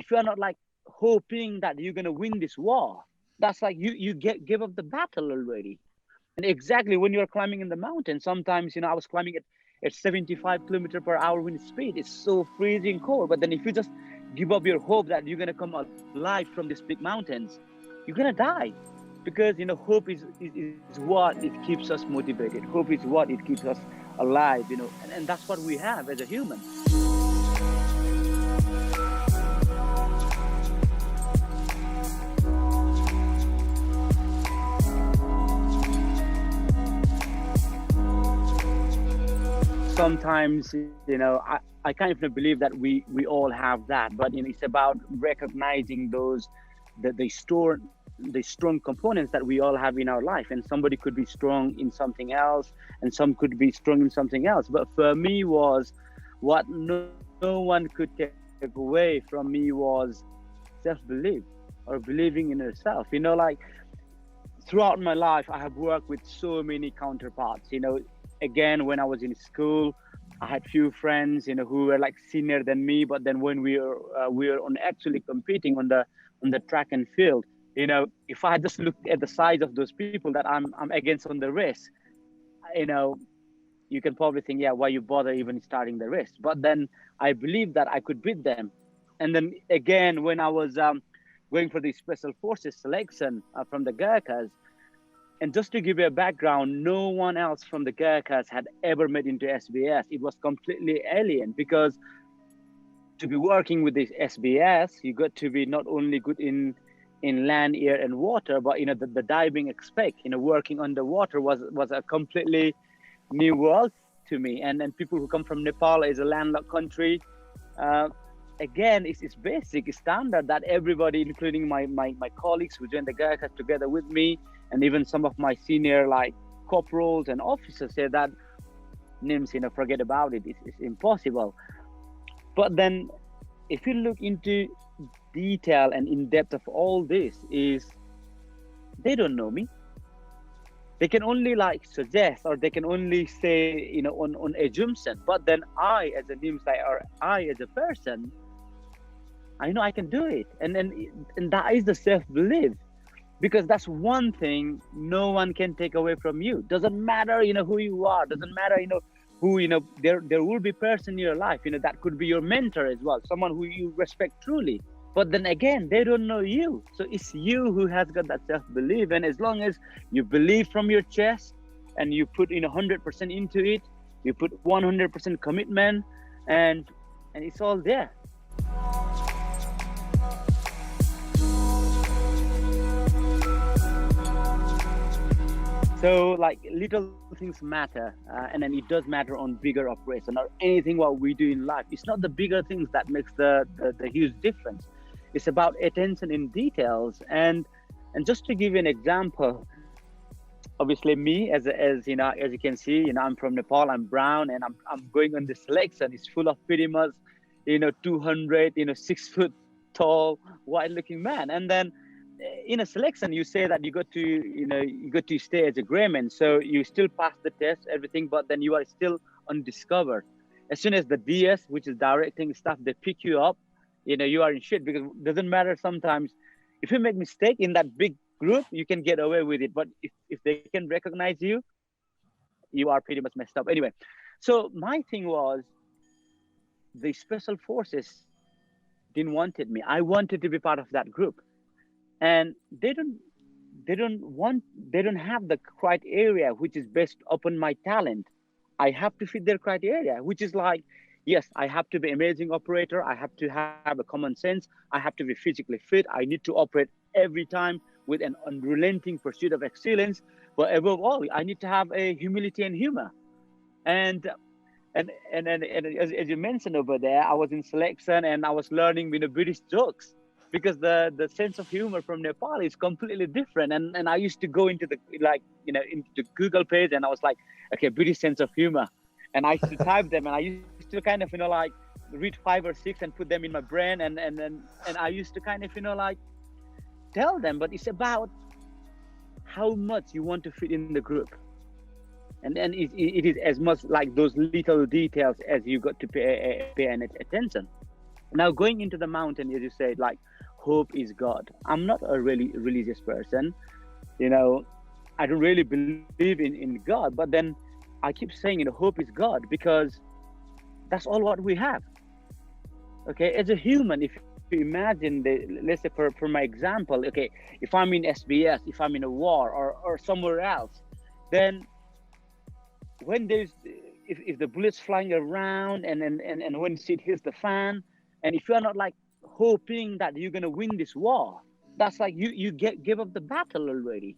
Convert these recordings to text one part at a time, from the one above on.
if you are not like hoping that you're gonna win this war, that's like you give up the battle already. And exactly when you're climbing in the mountain, sometimes, I was climbing at 75 km/h wind speed. It's so freezing cold. But then if you just give up your hope that you're gonna come alive from these big mountains, you're gonna die. Because hope is what it keeps us motivated. Hope is what it keeps us alive, and that's what we have as a human. Sometimes, I kind of believe that we all have that, but it's about recognizing those the strong components that we all have in our life. And somebody could be strong in something else, and some could be strong in something else. But for me, was what no one could take away from me was self-belief, or believing in yourself. Like throughout my life, I have worked with so many counterparts. Again, when I was in school, I had few friends, who were like senior than me. But then when we were on actually competing on the track and field, if I just looked at the size of those people that I'm against on the race, you can probably think, yeah, why you bother even starting the race? But then I believed that I could beat them. And then again, when I was going for the special forces selection from the Gurkhas, and just to give you a background, no one else from the Gurkhas had ever made into SBS. It was completely alien, because to be working with this SBS, you got to be not only good in land, air, and water, but the diving aspect. Working underwater was a completely new world to me. And then people who come from Nepal, is a landlocked country. Again, it's basic, it's standard that everybody, including my colleagues who joined the Gurkhas together with me, and even some of my senior like corporals and officers, say that NIMS, forget about it. It's impossible. But then if you look into detail and in depth of all this, is they don't know me. They can only like suggest, or they can only say, on assumption. But then I, as a NIMS, or I as a person, I know I can do it. And that is the self-belief. Because that's one thing no one can take away from you. Doesn't matter, who you are. Doesn't matter, who, there will be person in your life, that could be your mentor as well. Someone who you respect truly. But then again, they don't know you. So it's you who has got that self-belief. And as long as you believe from your chest, and you put 100% into it, you put 100% commitment, and it's all there. So like little things matter, and then it does matter on bigger operation or anything what we do in life. It's not the bigger things that makes the huge difference. It's about attention in details. And just to give you an example, obviously me as you can see, I'm from Nepal, I'm brown, and I'm going on this selection. It's full of pretty much 200 6 foot tall, wide looking man. And then in a selection, you say that you got to stay as a greyman, so you still pass the test, everything, but then you are still undiscovered. As soon as the DS, which is directing stuff, they pick you up, you are in shit. Because it doesn't matter, sometimes if you make mistake in that big group, you can get away with it, but if they can recognize you, you are pretty much messed up. Anyway, so my thing was, the special forces didn't wanted me. I wanted to be part of that group. And they don't have the criteria which is based upon my talent. I have to fit their criteria, which is like, yes, I have to be amazing operator, I have to have a common sense, I have to be physically fit, I need to operate every time with an unrelenting pursuit of excellence, but above all, I need to have a humility and humor. And as you mentioned over there, I was in selection and I was learning British jokes, because the sense of humor from Nepal is completely different. And I used to go into the into the Google page, and I was like, okay, British sense of humor, and I used to type them, and I used to kind of read 5 or 6 and put them in my brain, and I used to kind of tell them. But it's about how much you want to fit in the group, and then it is as much like those little details as you got to pay attention. Now, going into the mountain, as you said, like, hope is God. I'm not a really religious person, you know. I don't really believe in God, but then I keep saying, hope is God, because that's all what we have. Okay, as a human, if you imagine let's say for my example, okay, if I'm in SBS, if I'm in a war, or somewhere else, then when there's if the bullets flying around, and when shit hits the fan, and if you're not like hoping that you're going to win this war, that's like you give up the battle already.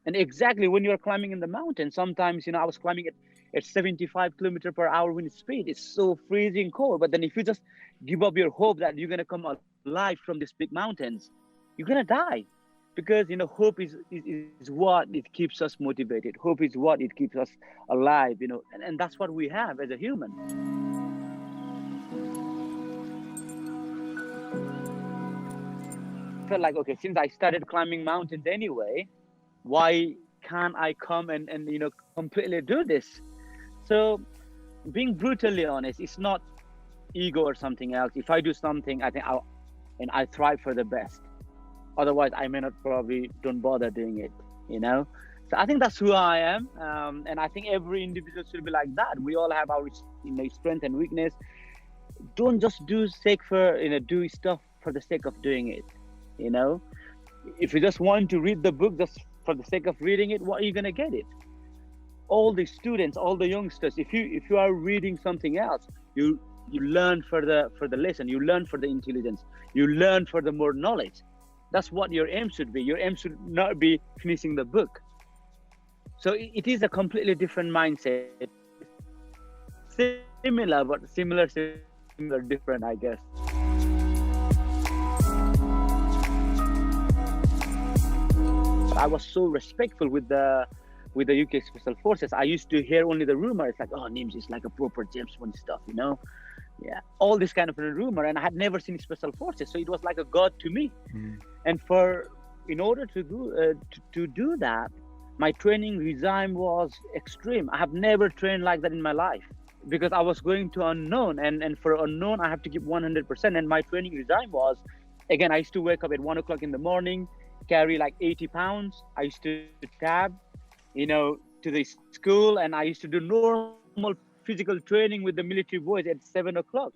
And exactly when you're climbing in the mountain, sometimes, I was climbing at 75 km/h wind speed. It's so freezing cold. But then if you just give up your hope that you're gonna come alive from these big mountains, you're gonna die. Because hope is what it keeps us motivated. Hope is what it keeps us alive, and that's what we have as a human. I felt like, okay, since I started climbing mountains anyway, why can't I come and completely do this? So, being brutally honest, it's not ego or something else. If I do something, I think I thrive for the best. Otherwise, I may not, probably don't bother doing it. You know. So I think that's who I am, and I think every individual should be like that. We all have our strength and weakness. Don't just do stuff for the sake of doing it. You know, if you just want to read the book just for the sake of reading it, what are you gonna get it? All the students, all the youngsters, if you are reading something else, you learn for the lesson, you learn for the intelligence, you learn for the more knowledge. That's what your aim should be. Your aim should not be finishing the book. So it is a completely different mindset. Similar, but similar, different, I guess. I was so respectful with the UK Special Forces. I used to hear only the rumors, like, oh, Nims is like a proper James Bond stuff, Yeah, all this kind of a rumor, and I had never seen Special Forces, so it was like a god to me. And in order to do that, my training regime was extreme. I have never trained like that in my life, because I was going to unknown, and for unknown I have to give 100%. And my training regime was, again, I used to wake up at 1 o'clock in the morning, carry like 80 pounds. I used to tab, to the school, and I used to do normal physical training with the military boys at 7 o'clock.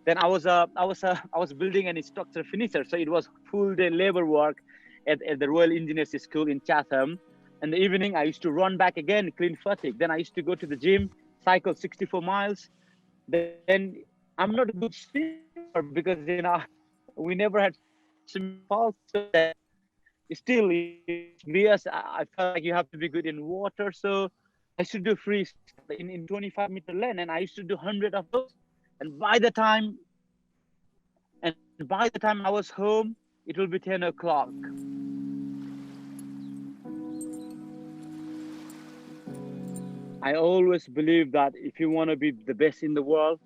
Then I was building an structure finisher, so it was full day labor work at the Royal Engineers School in Chatham. In the evening, I used to run back again, clean fatigue. Then I used to go to the gym, cycle 64 miles. Then I'm not a good swimmer, because we never had swimming pools, so that still SBS, I felt like you have to be good in water. So I used to do freestyle in 25-meter lane, and I used to do 100 of those. And by the time I was home, it will be 10 o'clock. I always believe that if you want to be the best in the world,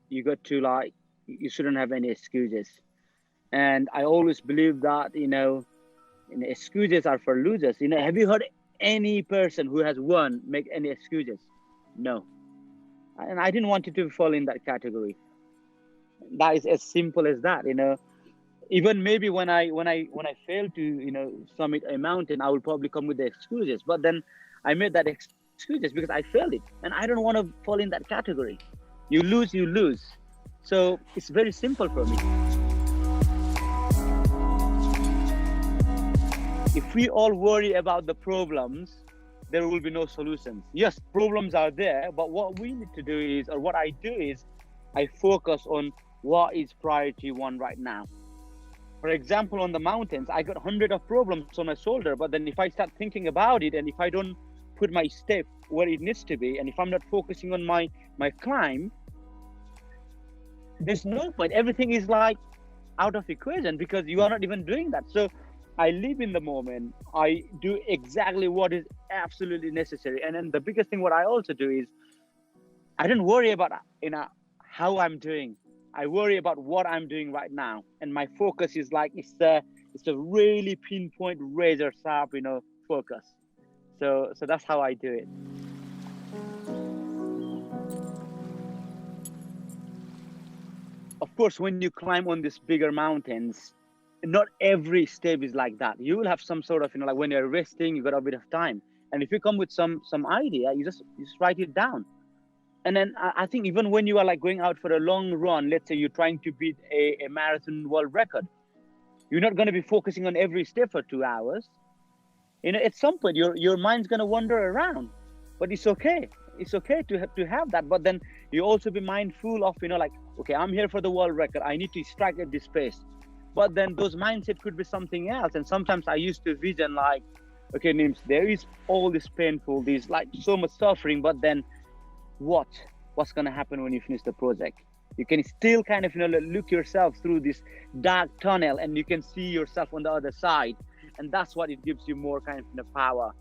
you got to you shouldn't have any excuses. And I always believe that, excuses are for losers. Have you heard any person who has won make any excuses? No. And I didn't want you to fall in that category. That is as simple as that. Even maybe when I fail to summit a mountain, I will probably come with the excuses. But then I made that excuses because I failed it, and I don't want to fall in that category. You lose, you lose. So it's very simple for me. If we all worry about the problems, there will be no solutions. Yes, problems are there, but what we need to do is, or what I do is, I focus on what is priority one right now. For example, on the mountains, I got 100 of problems on my shoulder, but then if I start thinking about it, and if I don't put my step where it needs to be, and if I'm not focusing on my climb, there's no point. Everything is like out of equation, because you are not even doing that. So I live in the moment. I do exactly what is absolutely necessary. And then the biggest thing what I also do is, I don't worry about how I'm doing. I worry about what I'm doing right now, and my focus is like it's a really pinpoint, razor sharp, focus. So that's how I do it. of course, when you climb on these bigger mountains, not every step is like that. You will have some sort of, like when you're resting, you got a bit of time. And if you come with some idea, you just write it down. And then I think even when you are like going out for a long run, let's say you're trying to beat a marathon world record, you're not going to be focusing on every step for 2 hours. At some point your mind's going to wander around, but it's okay. It's okay to have that. But then you also be mindful of, like, okay, I'm here for the world record. I need to strike at this pace. But then those mindset could be something else. And sometimes I used to vision like, okay, Nims, there is all this painful, this like so much suffering, but then what's going to happen when you finish the project? You can still kind of, look yourself through this dark tunnel, and you can see yourself on the other side. And that's what it gives you more kind of power.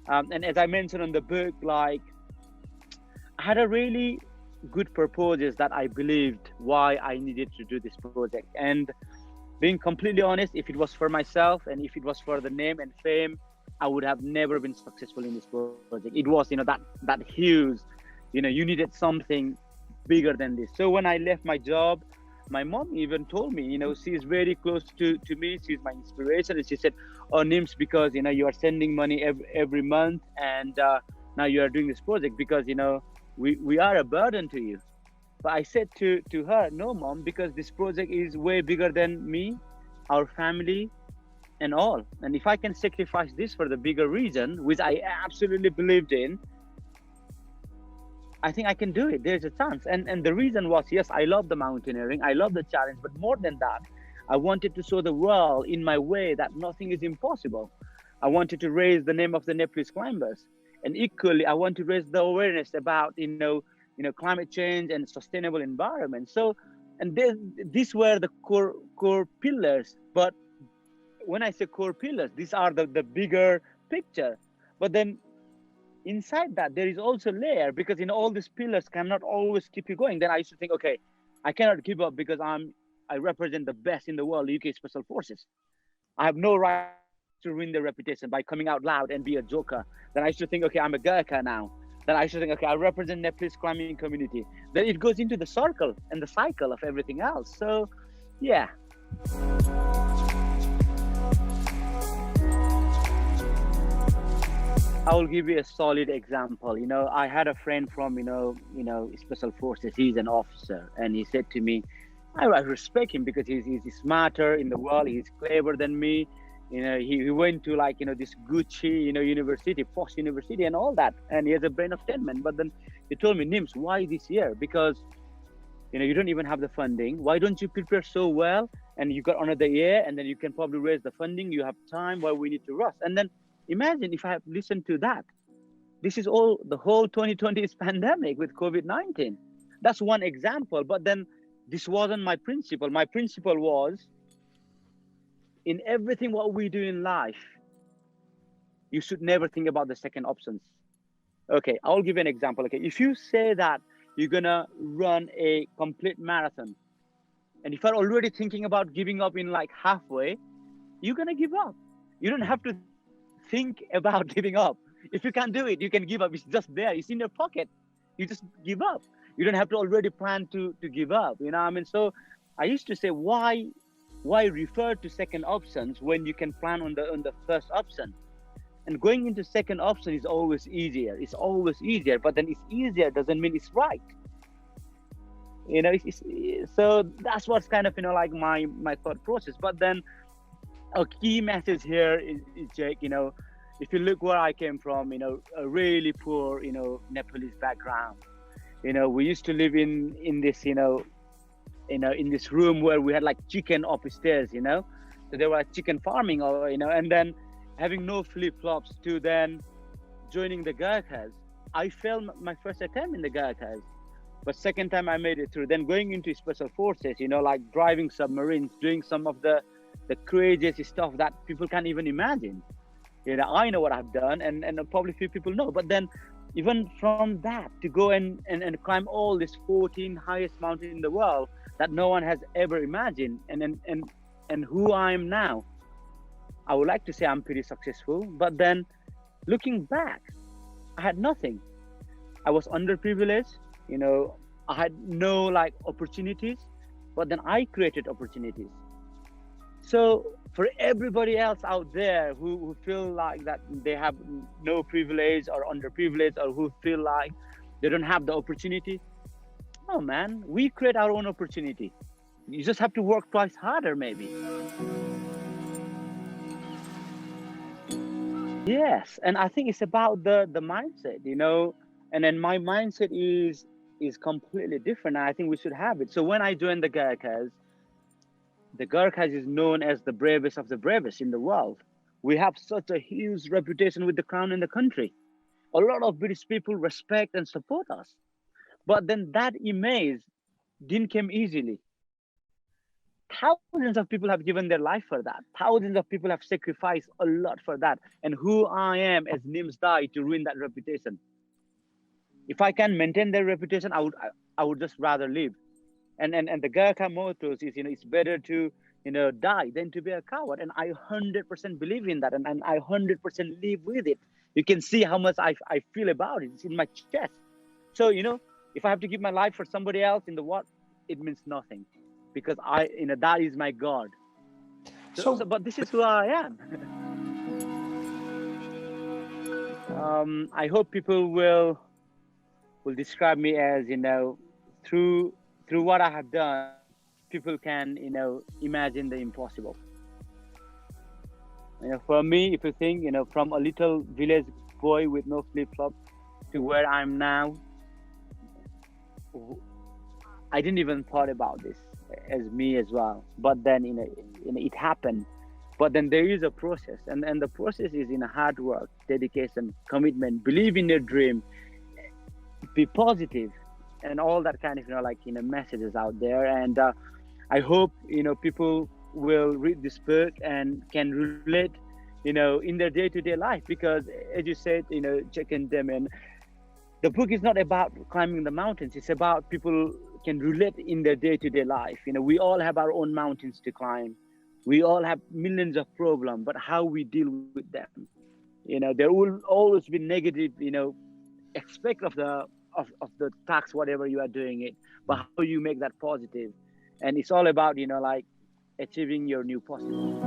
And as I mentioned on the book, like, I had a really good purposes that I believed why I needed to do this project. And being completely honest, if it was for myself and if it was for the name and fame, I would have never been successful in this project. It was, that huge, you needed something bigger than this. So when I left my job, my mom even told me, she's very close to me. She's my inspiration. And she said, oh, Nims, because, you are sending money every month, and now you are doing this project because, we are a burden to you. But I said to her, no, Mom, because this project is way bigger than me, our family, and all. And if I can sacrifice this for the bigger reason, which I absolutely believed in, I think I can do it. There's a chance. And the reason was, yes, I love the mountaineering. I love the challenge. But more than that, I wanted to show the world in my way that nothing is impossible. I wanted to raise the name of the Nepalese climbers. And equally, I want to raise the awareness about, climate change and sustainable environment. So, and these were the core pillars. But when I say core pillars, these are the bigger picture. But then inside that, there is also layer, because all these pillars cannot always keep you going. Then I used to think, okay, I cannot give up because I represent the best in the world, UK Special Forces. I have no right to ruin their reputation by coming out loud and be a joker. Then I used to think, okay, I'm a Gurkha now. Then I used to think, okay, I represent Nepalese climbing community. Then it goes into the circle and the cycle of everything else. So, yeah. I will give you a solid example. I had a friend from, Special Forces. He's an officer, and he said to me, I respect him because he's smarter in the world. He's clever than me. He went to this Gucci, university, post university and all that. And he has a brain of 10 men. But then he told me, Nims, why this year? Because, you don't even have the funding. Why don't you prepare so well? And you got another year, and then you can probably raise the funding. You have time. Why we need to rush? And then imagine if I have listened to that. This is the whole 2020 is pandemic with COVID-19. That's one example. But then this wasn't my principle. My principle was, in everything what we do in life, you should never think about the second options. Okay, I'll give you an example. Okay, if you say that you're gonna run a complete marathon, and if you're already thinking about giving up in halfway, you're gonna give up. You don't have to think about giving up. If you can't do it, you can give up. It's just there. It's in your pocket. You just give up. You don't have to already plan to give up. So I used to say, why refer to second options when you can plan on the first option? And going into second option is always easier. It's always easier, but then it's easier doesn't mean it's right. So that's what's kind of my thought process. But then a key message here is Jake, if you look where I came from, a really poor, Nepalese background. We used to live in this, in this room where we had chicken upstairs, so there was chicken farming, and then having no flip-flops to then joining the Gurkhas. I failed my first attempt in the Gurkhas, but second time I made it through. Then going into Special Forces, driving submarines, doing some of the craziest stuff that people can't even imagine. I know what I've done, and probably few people know. But then even from that, to go and climb all these 14 highest mountains in the world that no one has ever imagined, and who I am now, I would like to say I'm pretty successful. But then looking back, I had nothing. I was underprivileged, I had no opportunities. but then I created opportunities. So for everybody else out there who feel like that they have no privilege or underprivileged, or who feel like they don't have the opportunity, oh man, we create our own opportunity. You just have to work twice harder, maybe. Yes, and I think it's about the mindset, and then my mindset is completely different. And I think we should have it. So when I joined the Gurkhas is known as the bravest of the bravest in the world. We have such a huge reputation with the crown in the country. A lot of British people respect and support us. But then that image didn't come easily. Thousands of people have given their life for that. Thousands of people have sacrificed a lot for that. And who I am as Nims Dai to ruin that reputation. If I can maintain their reputation, I would just rather live. And the Gurkha motto is, it's better to die than to be a coward. And I 100% believe in that, and I 100% live with it. You can see how much I feel about it. It's in my chest. So if I have to give my life for somebody else in the world, it means nothing, because that is my God. But this is who I am. I hope people will describe me as, through what I have done, people can imagine the impossible. For me, if you think, from a little village boy with no flip-flop to where I'm now, I didn't even thought about this as me as well. But then it happened. But then there is a process, and the process is hard work, dedication, commitment, believe in your dream, be positive, and all that kind of messages out there. And I hope people will read this book and can relate in their day-to-day life, because as you said, Jack and Damien, the book is not about climbing the mountains. It's about people can relate in their day-to-day life. We all have our own mountains to climb. We all have millions of problems, but how we deal with them. There will always be negative aspect of the task, whatever you are doing it, but how you make that positive. And it's all about achieving your new possible.